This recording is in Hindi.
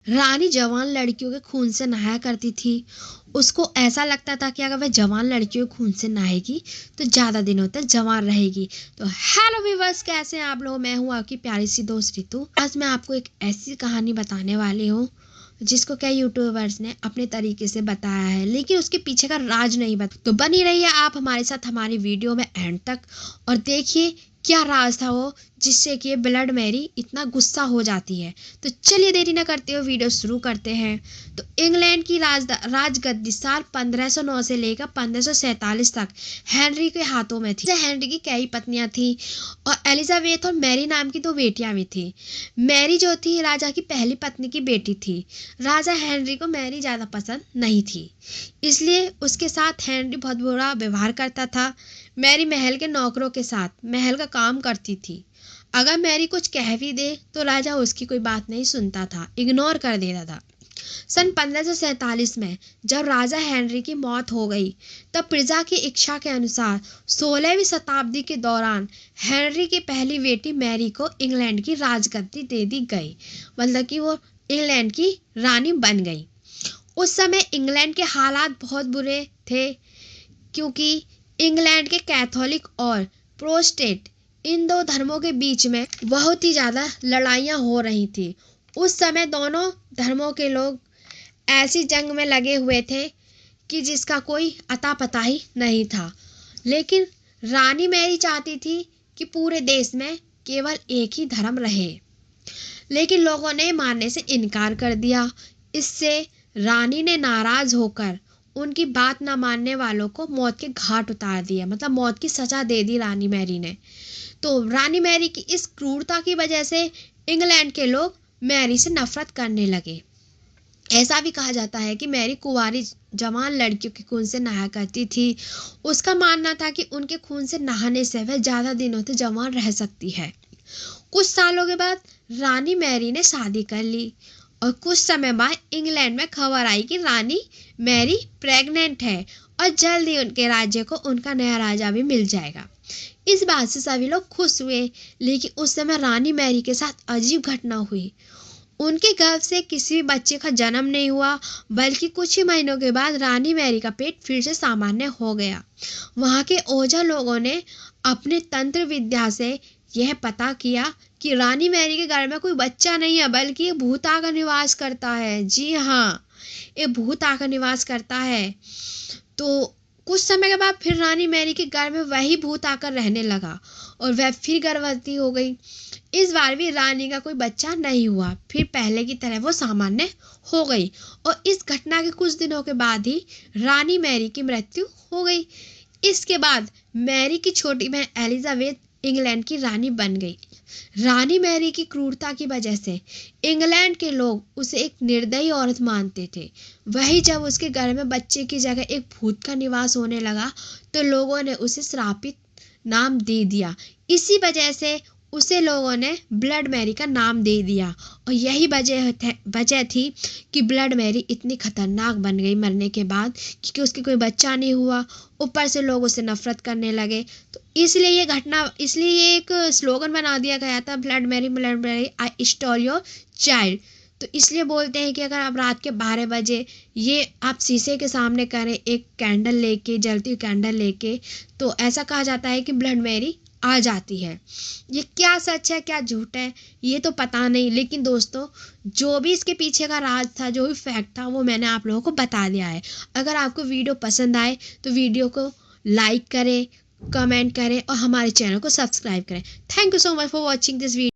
रानी जवान लड़कियों के खून से नहाया करती थी। उसको ऐसा लगता था कि अगर वह जवान लड़कियों के खून से नहाएगी तो ज़्यादा दिनों तक जवान रहेगी। तो हेलो व्यूअर्स, कैसे हैं आप लोग? मैं हूँ आपकी प्यारी सी दोस्त रितु। आज मैं आपको एक ऐसी कहानी बताने वाली हूँ जिसको कई यूट्यूबर्स ने अपने तरीके से बताया है, लेकिन उसके पीछे का राज नहीं बता। तो बनी रहिए आप हमारे साथ हमारी वीडियो में एंड तक और देखिए क्या राज था वो जिससे कि ब्लड मैरी इतना गुस्सा हो जाती है। तो चलिए देरी न करते हुए वीडियो शुरू करते हैं। तो इंग्लैंड की राजगद्दी साल 1509 से लेकर 1547 तक हेनरी के हाथों में थी। हेनरी की कई पत्नियां थी और एलिजाबेथ और मैरी नाम की 2 बेटियां भी थी। मैरी जो थी राजा की पहली पत्नी की बेटी थी। राजा हेनरी को मैरी ज़्यादा पसंद नहीं थी, इसलिए उसके साथ हेनरी बहुत बुरा व्यवहार करता था। मैरी महल के नौकरों के साथ महल का काम करती थी। अगर मैरी कुछ कह भी दे तो राजा उसकी कोई बात नहीं सुनता था, इग्नोर कर देता था। सन 1547 में जब राजा हेनरी की मौत हो गई, तब प्रजा की इच्छा के अनुसार 16वीं शताब्दी के दौरान हेनरी की पहली बेटी मैरी को इंग्लैंड की राजगद्दी दे दी गई। मतलब कि वो इंग्लैंड की रानी बन गई। उस समय इंग्लैंड के हालात बहुत बुरे थे, क्योंकि इंग्लैंड के कैथोलिक और प्रोटेस्टेंट इन 2 धर्मों के बीच में बहुत ही ज़्यादा लड़ाइयाँ हो रही थी। उस समय दोनों धर्मों के लोग ऐसी जंग में लगे हुए थे कि जिसका कोई अता पता ही नहीं था। लेकिन रानी मैरी चाहती थी कि पूरे देश में केवल एक ही धर्म रहे, लेकिन लोगों ने मानने से इनकार कर दिया। इससे रानी ने नाराज होकर उनकी बात न मानने वालों को मौत के घाट उतार दिया, मतलब मौत की सजा दे दी रानी मैरी ने। तो रानी मैरी की इस क्रूरता की वजह से इंग्लैंड के लोग मैरी से नफरत करने लगे। ऐसा भी कहा जाता है कि मैरी कुंवारी जवान लड़कियों के खून से नहाया करती थी। उसका मानना था कि उनके खून से नहाने से वह ज़्यादा दिनों तक जवान रह सकती है। कुछ सालों के बाद रानी मैरी ने शादी कर ली और कुछ समय बाद इंग्लैंड में खबर आई कि रानी मैरी प्रेग्नेंट है और जल्द ही उनके राज्य को उनका नया राजा भी मिल जाएगा। इस बात से सभी लोग खुश हुए, लेकिन उस समय रानी मैरी के साथ अजीब घटना हुई। उनके गर्भ से किसी बच्चे का जन्म नहीं हुआ, बल्कि कुछ ही महीनों के बाद रानी मैरी का पेट फिर से सामान्य हो गया। वहाँ के ओझा लोगों ने अपने तंत्र विद्या से यह पता किया कि रानी मैरी के घर में कोई बच्चा नहीं है, बल्कि एक भूत आकर निवास करता है। जी हाँ, एक भूत आकर निवास करता है। तो कुछ समय के बाद फिर रानी मैरी के घर में वही भूत आकर रहने लगा और वह फिर गर्भवती हो गई। इस बार भी रानी का कोई बच्चा नहीं हुआ, फिर पहले की तरह वो सामान्य हो गई और इस घटना के कुछ दिनों के बाद ही रानी मैरी की मृत्यु हो गई। इसके बाद मैरी की छोटी बहन एलिजाबेथ इंग्लैंड की रानी बन गई। रानी मैरी की क्रूरता की वजह से इंग्लैंड के लोग उसे एक निर्दयी औरत मानते थे। वही जब उसके घर में बच्चे की जगह एक भूत का निवास होने लगा, तो लोगों ने उसे श्रापित नाम दे दिया। इसी वजह से उसे लोगों ने ब्लड मैरी का नाम दे दिया और यही वजह थी कि ब्लड मैरी इतनी खतरनाक बन गई मरने के बाद, क्योंकि उसके कोई बच्चा नहीं हुआ। ऊपर से लोग उसे नफरत करने लगे। तो इसलिए ये एक स्लोगन बना दिया गया था, blood Mary I stole your child. तो इसलिए बोलते हैं कि अगर आप रात के 12 बजे ये आप शीशे के सामने करें, एक कैंडल लेके, जलती हुई कैंडल लेके, तो ऐसा कहा जाता है कि ब्लड मैरी आ जाती है। ये क्या सच है क्या झूठ है ये तो पता नहीं, लेकिन दोस्तों जो भी इसके पीछे का राज था, जो भी फैक्ट था, वो मैंने आप लोगों को बता दिया है। अगर आपको वीडियो पसंद आए तो वीडियो को लाइक करें, कमेंट करें और हमारे चैनल को सब्सक्राइब करें। Thank you so much for watching this video.